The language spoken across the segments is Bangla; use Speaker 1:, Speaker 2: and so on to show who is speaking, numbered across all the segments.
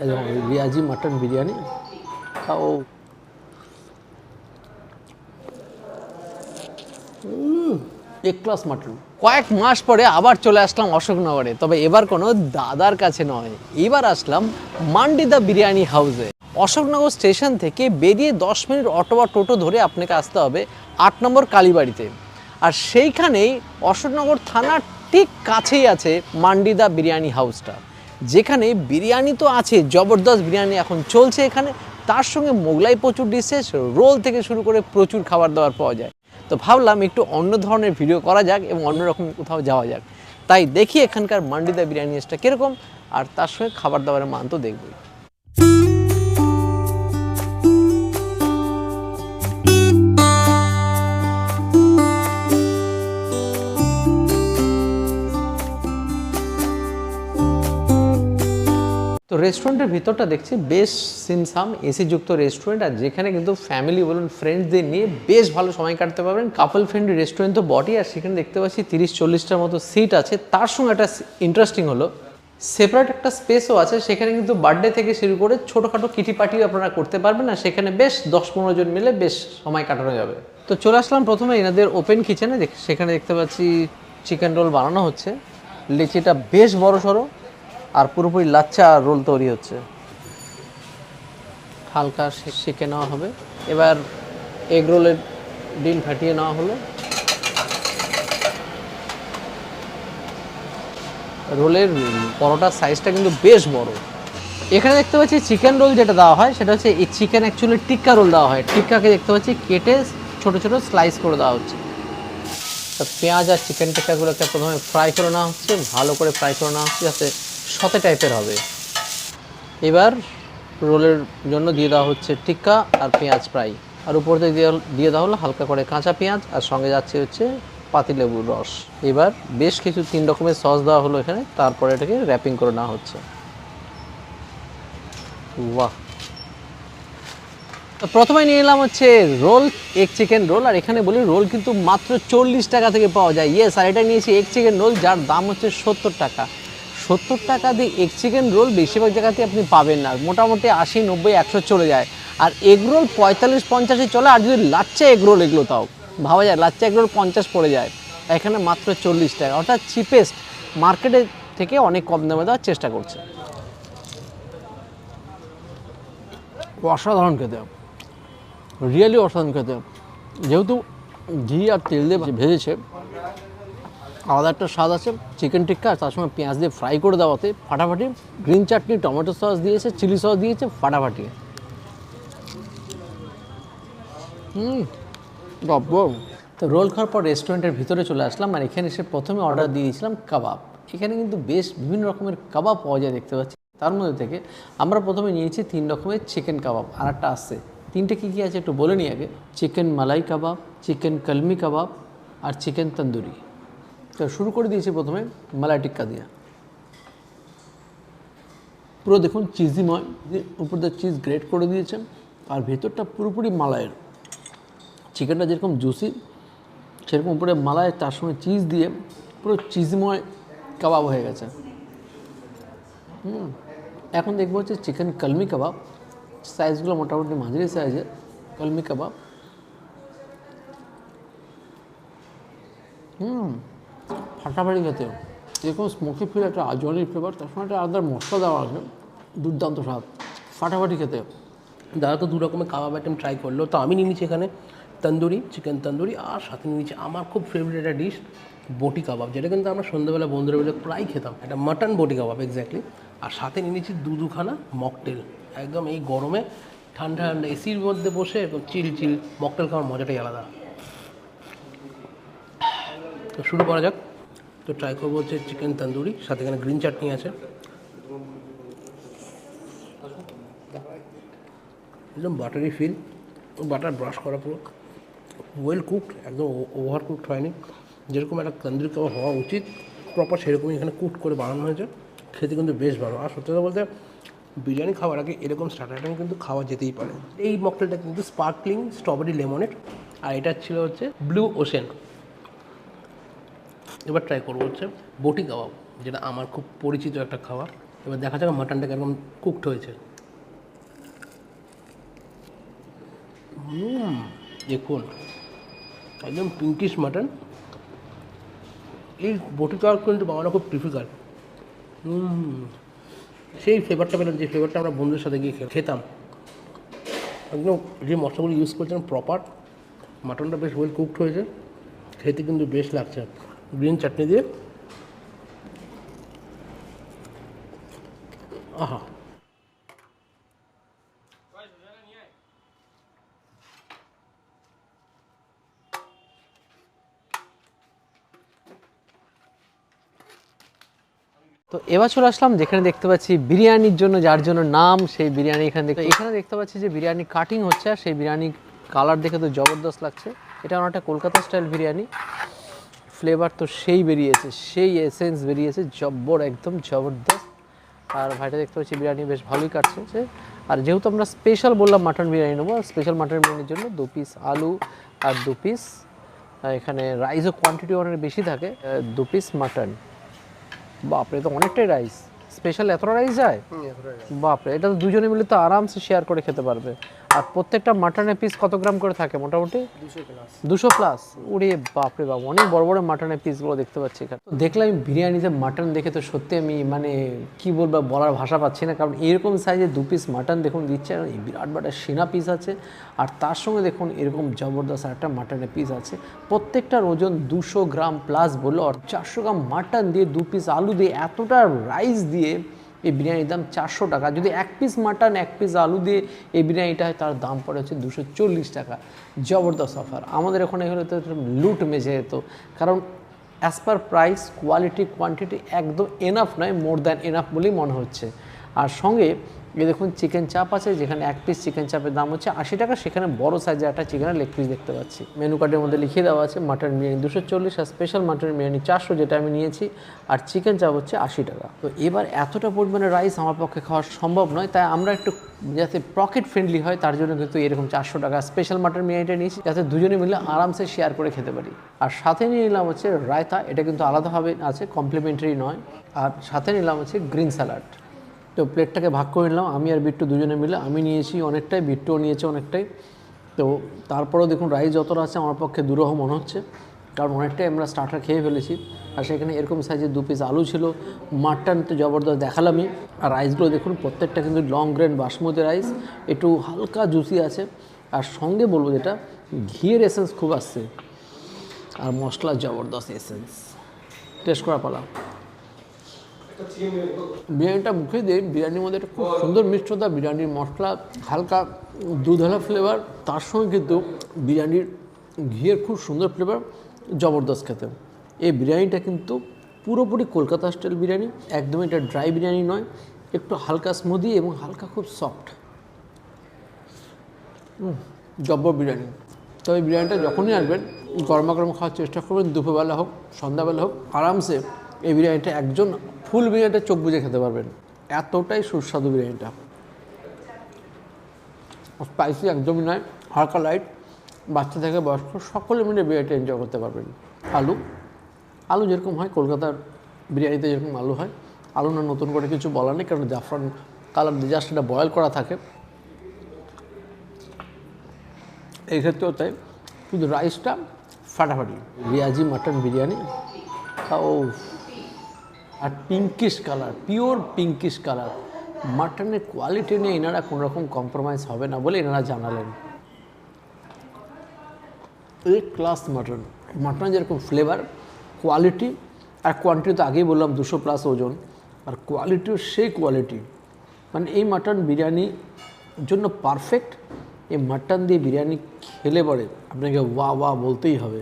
Speaker 1: এবং রিয়াজি মাটন বিরিয়ানি খাও। এক ক্লাস মাটন। কয়েক মাস পরে আবার চলে আসলাম অশোকনগরে, তবে এবার কোনো দাদার কাছে নয়, এবার আসলাম মান্ডি দা বিরিয়ানি হাউসে। অশোকনগর স্টেশন থেকে বেরিয়ে 10 মিনিট অটো বা টোটো ধরে আপনাকে আসতে হবে 8 নম্বর কালীবাড়িতে। আর সেইখানেই অশোকনগর থানার ঠিক কাছেই আছে মান্ডি দা বিরিয়ানি হাউসটা, যেখানে বিরিয়ানি তো আছে, জবরদস্ত বিরিয়ানি এখন চলছে এখানে, তার সঙ্গে মোগলাই প্রচুর ডিশেস, রোল থেকে শুরু করে প্রচুর খাবার দাবার পাওয়া যায়। তো ভাবলাম একটু অন্য ধরনের ভিডিও করা যাক এবং অন্যরকম কোথাও যাওয়া যাক, তাই দেখি এখানকার মান্ডি দা বিরিয়ানি হাউসটা কীরকম, আর তার সঙ্গে খাবার দাবারের মান তো দেখবই। তো রেস্টুরেন্টের ভিতরটা দেখছি বেশ সিমসাম, এসি যুক্ত রেস্টুরেন্ট, আর যেখানে কিন্তু ফ্যামিলি বলুন ফ্রেন্ডসদের নিয়ে বেশ ভালো সময় কাটতে পারবেন। কাপল ফ্রেন্ডলি রেস্টুরেন্ট তো বটেই, আর সেখানে দেখতে পাচ্ছি 30-40টার মতো সিট আছে। তার সঙ্গে একটা ইন্টারেস্টিং হলো সেপারেট একটা স্পেসও আছে, সেখানে কিন্তু বার্থডে থেকে শুরু করে ছোটোখাটো কিটি পার্টিও আপনারা করতে পারবেন, আর সেখানে বেশ 10-15 জন মিলে বেশ সময় কাটানো যাবে। তো চলে আসলাম প্রথমে এনাদের ওপেন কিচেনে, সেখানে দেখতে পাচ্ছি চিকেন রোল বানানো হচ্ছে, লেচিটা বেশ বড় সড়ো, আর পুরোপুরি লাচ্চা রোল তৈরি হচ্ছে, হালকা সেঁকে নেওয়া হবে। এবার এগ রোলের ডিম ফাটিয়ে নেওয়া হলো। রোলের পরোটার সাইজটা কিন্তু বেশ বড়। এখানে দেখতে পাচ্ছি চিকেন রোল যেটা দেওয়া হয় সেটা হচ্ছে এই চিকেন অ্যাকচুয়ালি টিক্কা রোল দেওয়া হয়, টিক্কাকে দেখতে পাচ্ছি কেটে ছোট ছোট স্লাইস করে দেওয়া হচ্ছে। তো পেঁয়াজ আর চিকেন টিক্কাগুলোকে প্রথমে ফ্রাই করে নেওয়া হচ্ছে, ভালো করে ফ্রাই করে নেওয়া হচ্ছে যাতে সতে টাইপের হবে। এবার রোলের জন্য দিয়ে দেওয়া হচ্ছে টিক্কা আর পেঁয়াজ ফ্রাই, আর উপর থেকে দিয়ে দেওয়া হলো হালকা করে কাঁচা পেঁয়াজ, আর সঙ্গে যাচ্ছে হচ্ছে পাতিলেবুর রস। এবার বেশ কিছু 3 রকমের সস দেওয়া হলো এখানে, তারপরে এটাকে র্যাপিং করে নেওয়া হচ্ছে। বাহ! তো প্রথমে নিয়ে এলাম হচ্ছে রোল, এগ চিকেন রোল, আর এখানে বলি রোল কিন্তু মাত্র 40 টাকা থেকে পাওয়া যায়। ইয়েস, আর এটা নিয়েছি এগ চিকেন রোল, যার দাম হচ্ছে 70 টাকা। 70 টাকা দিয়ে এগ চিকেন রোল বেশিরভাগ জায়গাতে আপনি পাবেন না, মোটামুটি 80, 90, 100 চলে যায়। আর এগ রোল 45-50 চলে, আর যদি লাচ্চা এগ রোল এগুলো তাও ভাবা যায়, লাচ্চা এগ রোল 50 পড়ে যায়, এখানে মাত্র 40 টাকা, অর্থাৎ চিপেস্ট, মার্কেটের থেকে অনেক কম দামে দেওয়ার চেষ্টা করছে। অসাধারণ খেতে, রিয়েলি অসাধারণ খেতে। যেহেতু ঘি আর তেল দিয়ে ভেজেছে, আলাদা একটা স্বাদ আছে। চিকেন টিক্কা তার সঙ্গে পেঁয়াজ দিয়ে ফ্রাই করে দেওয়াতে ফাটাফাটি, গ্রিন চাটনি, টমেটো সস দিয়েছে, চিলি সস দিয়েছে, ফাটাফাটি। তো রোল খাওয়ার পর রেস্টুরেন্টের ভিতরে চলে আসলাম, আর এখানে এসে প্রথমে অর্ডার দিয়েছিলাম কাবাব। এখানে কিন্তু বেশ বিভিন্ন রকমের কাবাব পাওয়া যায় দেখতে পাচ্ছি। তার মধ্যে থেকে আমরা প্রথমে নিয়েছি 3 রকমের চিকেন কাবাব, আর একটা আসছে। 3টে কী কী আছে একটু বলে নিই আগে। চিকেন মালাই কাবাব, চিকেন কলমি কাবাব, আর চিকেন তন্দুরি। তো শুরু করে দিয়েছি প্রথমে মালাই টিক্কা দিয়ে। পুরো দেখুন চিজিময়, উপর দিয়ে চিজ গ্রেট করে দিয়েছেন, আর ভেতরটা পুরোপুরি মালাইয়ের। চিকেনটা যেরকম জুসি সেরকম উপরে মালাই, তার সঙ্গে চিজ দিয়ে পুরো চিজময় কাবাব হয়ে গেছে। এখন দেখবো হচ্ছে চিকেন কলমি কাবাব, সাইজগুলো মোটামুটি মাঝারি সাইজের কলমি কাবাব। ফাটাফাটি খেতে, যেরকম স্মোকি ফিল, একটা আজওয়ানি ফ্লেভার, তার সঙ্গে একটা আলাদা মশলা দেওয়া আছে, দুর্দান্ত স্বাদ, ফাটাফাটি খেতে।
Speaker 2: দাদা তো 2 রকমের কাবাব আইটেম ট্রাই করলো, তো আমি নিয়েছি এখানে তন্দুরি, চিকেন তন্দুরি, আর সাথে নিয়েছি আমার খুব ফেভারিট একটা ডিশ বটি কাবাব, যেটা কিন্তু আমরা সন্ধ্যাবেলা বন্ধুরা মিলে প্রায় খেতাম, এটা মাটন বটি কাবাব এক্স্যাক্টলি। আর সাথে নিয়েছি দুখানা মকটেল, একদম এই গরমে ঠান্ডা ঠান্ডা এসির মধ্যে বসে একদম চিল চিল মকটেল খাওয়ার মজাটাই আলাদা। তো শুরু করা যাক। তো ট্রাই করবো হচ্ছে চিকেন তন্দুরি, সাথে এখানে গ্রিন চাটনি আছে, একদম বাটারি ফিল, বাটার ব্রাশ করা, পুরো ওয়েল কুকড, একদম ওভার কুকড হয়নি, যেরকম একটা তন্দুরি কাবাব হওয়া উচিত প্রপার সেরকমই এখানে কুকড করে বানানো হয়েছে। খেতে কিন্তু বেশ ভালো। আর সত্যি কথা বলতে বিরিয়ানি খাওয়ার আগে এরকম স্টার্টার আইটেম কিন্তু খাওয়া যেতেই পারে। এই মকটেলটা কিন্তু স্পার্কলিং স্ট্রবেরি লেমনেড, আর এটা ছিল হচ্ছে ব্লু ওশেন। এবার ট্রাই করবো হচ্ছে বটি কাবাব, যেটা আমার খুব পরিচিত একটা খাবার। এবার দেখা যাক মাটনটা কেরকম কুকড হয়েছে। দেখুন একদম পিঙ্কিশ মাটন। এই বটি চাল কিন্তু বানানো খুব ডিফিকাল্ট। সেই ফ্লেভারটা পেলাম, যে ফ্লেভারটা আমরা বন্ধুদের সাথে গিয়ে খেতাম। একদম যে মশলাগুলো ইউজ করছিলাম প্রপার। মাটনটা বেশ ওয়েল কুকড হয়েছে, খেতে কিন্তু বেশ লাগছে। গ্রিন চাটনি দিয়ে আহা।
Speaker 1: তো এবার চলে আসলাম যেখানে দেখতে পাচ্ছি বিরিয়ানির জন্য, যার জন্য নাম সেই বিরিয়ানি এখানে দেখতে পাচ্ছি যে বিরিয়ানি কাটিং হচ্ছে, আর সেই বিরিয়ানি কালার দেখে তো জবরদস্ত লাগছে। এটা অনেকটা কলকাতা স্টাইল বিরিয়ানি। ফ্লেভার তো সেই বেরিয়েছে, সেই এসেন্স বেরিয়েছে, একদম জবরদস্ত। আর ভাইটা দেখতে পাচ্ছি বিরিয়ানি বেশ ভালোই কাটছে। আর যেহেতু আমরা স্পেশাল বললাম মাটন বিরিয়ানি নেবো, স্পেশাল মাটন বিরিয়ানির জন্য 2 পিস আলু আর 2 পিস, এখানে রাইসও কোয়ান্টিটি অনেক বেশি থাকে, 2 পিস মাটন। বাপরে, তো অনেকটাই রাইস। স্পেশাল এতটা রাইস যায়? বাপরে, এটা তো দুজনে মিলে তো আরামসে শেয়ার করে খেতে পারবে। আর প্রত্যেকটা মাটনের পিস কত গ্রাম করে থাকে মোটামুটি? 200 প্লাস। ওরে বাপরে বাপ, অনেক বড় বড় মাটনের পিসগুলো দেখতে পাচ্ছি এখানে। তো দেখলাম বিরিয়ানিতে মাটন দেখে তো সত্যি আমি মানে কি বলবো, বলার ভাষা পাচ্ছি না। কারণ এরকম সাইজে 2 পিস মাটন দেখুন দিচ্ছে, বিরাট বড় সিনা পিস আছে। আর তার সঙ্গে দেখুন এরকম জবরদস্ত একটা মাটনের পিস আছে। প্রত্যেকটার ওজন 200 গ্রাম প্লাস বললো। আর 400 গ্রাম মাটন দিয়ে 2 পিস আলু দিয়ে এতটা রাইস দিয়ে এই বিরিয়ানির দাম 400 টাকা। যদি 1 পিস মাটন 1 পিস আলু দিয়ে এই বিরিয়ানিটা হয়, তার দাম পড়ে হচ্ছে 240 টাকা। জবরদস্ত অফার। আমাদের ওখানে হলে তো লুট মেজে যেত। কারণ as per price, quality, quantity একদম এনাফ নয়, মোর দ্যান এনাফ বলেই মনে হচ্ছে। আর সঙ্গে এই দেখুন চিকেন চাপ আছে, যেখানে 1 পিস চিকেন চাপের দাম হচ্ছে 80 টাকা। সেখানে বড় সাইজের একটা চিকেনের লেগ পিস দেখতে পাচ্ছি। মেনু কার্ডের মধ্যে লিখিয়ে দেওয়া আছে মাটন বিরিয়ানি 240, আর স্পেশাল মাটন বিরিয়ানি 400, যেটা আমি নিয়েছি। আর চিকেন চাপ হচ্ছে 80 টাকা। তো এবার এতটা পরিমাণে রাইস আমার পক্ষে খাওয়া সম্ভব নয়, তাই আমরা একটু যাতে পকেট ফ্রেন্ডলি হয় তার জন্য কিন্তু এরকম 400 টাকা স্পেশাল মাটন বিরিয়ানিটা নিয়েছি, যাতে দুজনে মিলে আরামসে শেয়ার করে খেতে পারি। আর সাথে নিয়ে নিলাম হচ্ছে রায়তা, এটা কিন্তু আলাদাভাবে আছে, কমপ্লিমেন্টারি নয়। আর সাথে নিলাম হচ্ছে গ্রিন স্যালাড। তো প্লেটটাকে ভাগ করে নিলাম, আমি আর বিট্টু দুজনে মিলে। আমি নিয়েছি অনেকটাই, বিট্টুও নিয়েছে অনেকটাই। তো তারপরেও দেখুন রাইস যতটা আছে আমার পক্ষে দুরহ মনে হচ্ছে, কারণ অনেকটাই আমরা স্টার্টার খেয়ে ফেলেছি। আর সেখানে এরকম সাইজের 2 পিস আলু ছিল, মাটন তো জবরদস্ত দেখালামই। আর রাইসগুলো দেখুন প্রত্যেকটা কিন্তু লং গ্রেন বাসমতি রাইস, একটু হালকা জুসি আছে। আর সঙ্গে বলবো যেটা, ঘিয়ের এসেন্স খুব আসছে, আর মশলার জবরদস্ত এসেন্স। টেস্ট করা পালা। বিরিয়ানিটা মুখে দিয়ে, বিরিয়ানির মধ্যে একটা খুব সুন্দর মিষ্টতা, বিরিয়ানির মশলা, হালকা দুধওয়ালা ফ্লেভার, তার সঙ্গে কিন্তু বিরিয়ানির ঘিয়ের খুব সুন্দর ফ্লেভার, জবরদস্ত খেতে। এই বিরিয়ানিটা কিন্তু পুরোপুরি কলকাতা স্টাইল বিরিয়ানি, একদমই এটা ড্রাই বিরিয়ানি নয়, একটু হালকা স্মুদি এবং হালকা খুব সফট। জব্বর বিরিয়ানি। তো এই বিরিয়ানিটা যখনই আসবেন গরমা গরম খাওয়ার চেষ্টা করবেন, দুপুরবেলা হোক সন্ধ্যাবেলা হোক, আরামসে এই বিরিয়ানিটা একজন ফুল বিরিয়ানিটা চোখ বুজে খেতে পারবেন, এতটাই সুস্বাদু বিরিয়ানিটা। স্পাইসি একদমই নয়, হালকা লাইট, বাচ্চা থেকে বয়স্ক সকলে মিলে বিরিয়ানিটা এনজয় করতে পারবেন। আলু যেরকম হয় কলকাতার বিরিয়ানিতে যেরকম আলু হয়, আলু না নতুন করে কিছু বলার নেই, কারণ জাফরান কালার জাস্ট এটা বয়েল করা থাকে। এই ক্ষেত্রেও তাই, শুধু রাইসটা ফাটাফাটি। রিয়াজি মাটন বিরিয়ানি, ও আর pinkish colour, pure pinkish colour. মাটনের কোয়ালিটি নিয়ে এনারা কোনোরকম কম্প্রোমাইজ হবে না বলে এনারা জানালেন। এই ক্লাস মাটন, মাটনের যেরকম ফ্লেভার, কোয়ালিটি আর কোয়ান্টিটি তো আগেই বললাম 200 প্লাস ওজন, আর কোয়ালিটিও সেই কোয়ালিটি। মানে এই মাটন বিরিয়ানির জন্য পারফেক্ট। এই মাটন দিয়ে বিরিয়ানি খেলে পরে আপনাকে ওয়া বলতেই হবে,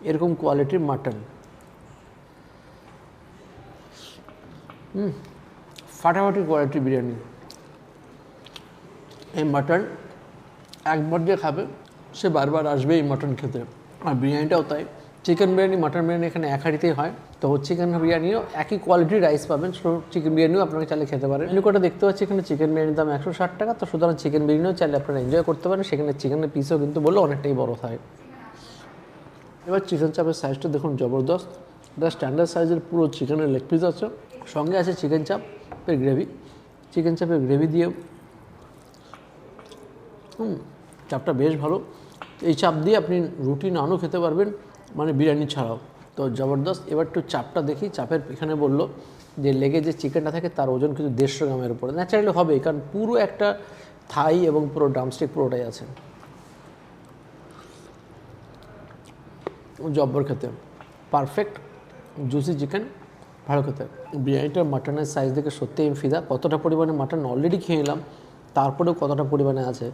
Speaker 1: এরকম কোয়ালিটির মাটন। ফাটাফাটি কোয়ালিটির বিরিয়ানি। এই মাটন একবার যে খাবে সে বারবার আসবে এই মাটন খেতে। আর বিরিয়ানিটাও তাই, চিকেন বিরিয়ানি মাটন বিরিয়ানি এখানে এক হাঁড়িতেই হয়। তো চিকেন বিরিয়ানিও একই কোয়ালিটির রাইস পাবেন, চিকেন বিরিয়ানিও আপনারা চাইলে খেতে পারেন। মেনু কোডটা দেখতে পাচ্ছি এখানে চিকেন বিরিয়ানির দাম 160 টাকা। তো সুতরাং চিকেন বিরিয়ানিও চাইলে আপনারা এনজয় করতে পারেন, সেখানে চিকেনের পিসও কিন্তু বললে অনেকটাই বড় হয়। এবার চিকেন চাপের সাইজটা দেখুন জবরদস্ত, এটা স্ট্যান্ডার্ড সাইজের পুরো চিকেনের লেগ পিস আছে। সঙ্গে আছে চিকেন চাপের গ্রেভি, চিকেন চাপের গ্রেভি দিয়ে চাপটা বেশ ভালো। এই চাপ দিয়ে আপনি রুটি নানও খেতে পারবেন, মানে বিরিয়ানি ছাড়াও। তো জবরদস্ত। এবার একটু চাপটা দেখি। চাপের এখানে বললো যে লেগে যে চিকেনটা থাকে তার ওজন কিন্তু 150 গ্রামের উপরে। ন্যাচারালি হবেই, কারণ পুরো একটা থাই এবং পুরো ড্রামস্টিক পুরোটাই আছে। জব্বর খেতে, পারফেক্ট জুসি চিকেন, ভালো খেতে। বিরিয়ানিটার মাটনের সাইজ দেখে সত্যি আমি ফিদা। কতটা পরিমাণে মাটন অলরেডি খেয়ে নিলাম, তারপরেও কতটা পরিমাণে আছে।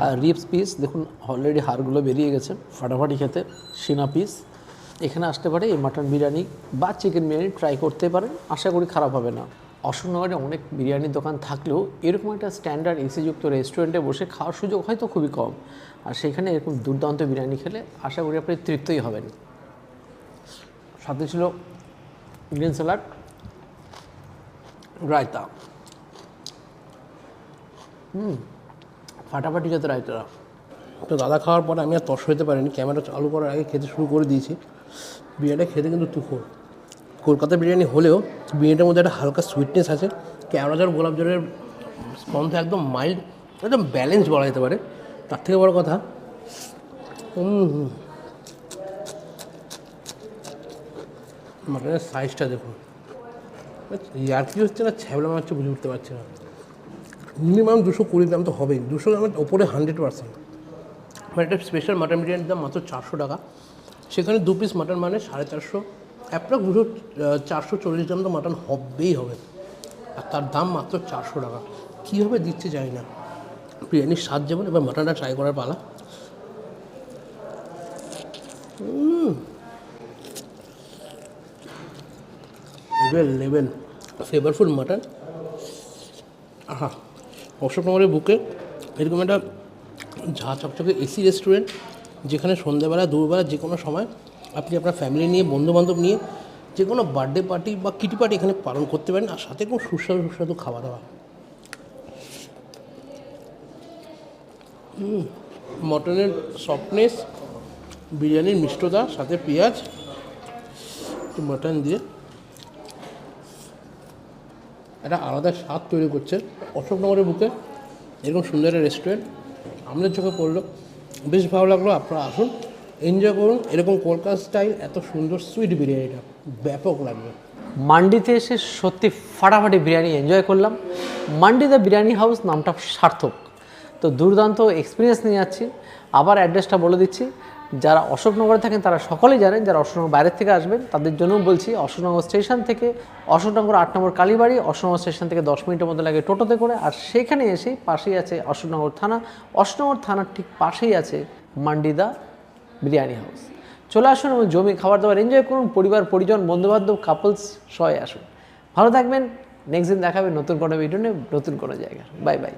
Speaker 1: আর রিবস পিস দেখুন, অলরেডি হাড়গুলো বেরিয়ে গেছে, ফাটাফাটি খেতে। সিনা পিস। এখানে আসতে পারে এই মাটন বিরিয়ানি বা চিকেন বিরিয়ানি ট্রাই করতে পারেন, আশা করি খারাপ হবে না। অশোকনগরে অনেক বিরিয়ানির দোকান থাকলেও এরকম একটা স্ট্যান্ডার্ড এসিযুক্ত রেস্টুরেন্টে বসে খাওয়ার সুযোগ হয়তো খুবই কম। আর সেখানে এরকম দুর্দান্ত বিরিয়ানি খেলে আশা করি আপনি তৃপ্তই হবেন। সাথে ছিল গ্রিন স্যালাড, রায়তা। ফাটাফাটি খেতে রায়তারা।
Speaker 2: তো দাদা খাওয়ার পরে আমি আর তস হইতে পারিনি, ক্যামেরা চালু করার আগে খেতে শুরু করে দিয়েছি। বিরিয়ানিটা খেতে কিন্তু তুখোর। কলকাতা বিরিয়ানি হলেও বিরিয়ানিটার মধ্যে একটা হালকা সুইটনেস আছে। কেওড়াজল গোলাপ জলের গন্ধ একদম মাইল্ড, একদম ব্যালেন্স বলা যেতে পারে। তার থেকে বড় কথা মাটনের সাইজটা দেখুন, আর কি হচ্ছে না ছ্যাবলা মাছ বুঝে উঠতে পারছে না। মিনিমাম 220 গ্রাম তো হবেই, 200 গ্রামের ওপরে 100%। মানে একটা স্পেশাল মাটন বিরিয়ানির দাম মাত্র 400 টাকা। সেখানে 2 পিস মাটন মানে 450, অ্যাপ্রক্স 440 গ্রাম তো মাটন হবেই হবে, আর তার দাম মাত্র 400 টাকা। কীভাবে দিচ্ছে জানি না। বিরিয়ানির স্বাদ যেমন, এবার মাটনটা ট্রাই করার পালা। Level flavourful mutton. আহা, অশোকনগরের বুকে এরকম একটা ঝা চকচকে এসি রেস্টুরেন্ট, যেখানে সন্ধ্যাবেলা দুপুরবেলা যে কোনো সময় আপনি আপনার ফ্যামিলি নিয়ে, বন্ধুবান্ধব নিয়ে যে কোনো বার্থডে পার্টি বা কিটি পার্টি এখানে পালন করতে পারেন, আর সাথে খুব সুস্বাদু সুস্বাদু খাওয়া দাওয়া। মটনের সফটনেস, বিরিয়ানির মিষ্টতা, সাথে পেঁয়াজ, মটন দিয়ে একটা আলাদা স্বাদ তৈরি করছে। অশোকনগরের বুকে এরকম সুন্দর একটা রেস্টুরেন্ট আমাদের চোখে পড়লো, বেশ ভালো লাগলো। আপনারা আসুন, এনজয় করুন এরকম কলকাতা স্টাইল এত সুন্দর সুইট বিরিয়ানিটা, ব্যাপক লাগবে।
Speaker 1: মান্ডিতে এসে সত্যি ফাটাফাটি বিরিয়ানি এনজয় করলাম। মান্ডি দ্য বিরিয়ানি হাউস নামটা সার্থক। তো দুর্দান্ত এক্সপিরিয়েন্স নিয়ে যাচ্ছি। আবার অ্যাড্রেসটা বলে দিচ্ছি, যারা অশোকনগরে থাকেন তারা সকলেই জানেন, যারা অশোকনগর বাইরের থেকে আসবেন তাদের জন্যও বলছি, অশোকনগর স্টেশন থেকে অশোকনগর 8 নম্বর কালীবাড়ি, অশোকনগর স্টেশন থেকে 10 মিনিটের মধ্যে লাগে টোটোতে করে। আর সেখানে এসে পাশেই আছে অশোকনগর থানা, অশোকনগর থানার ঠিক পাশেই আছে মান্ডি দ্য বিরিয়ানি হাউস। চলে আসুন এবং জমি খাবার দাবার এনজয় করুন, পরিবার পরিজন বন্ধুবান্ধব কাপলস সবাই আসুন। ভালো থাকবেন। নেক্সট দিন দেখাবে নতুন কোনো ভিডিও নিয়ে, নতুন কোনো জায়গা। Bye bye.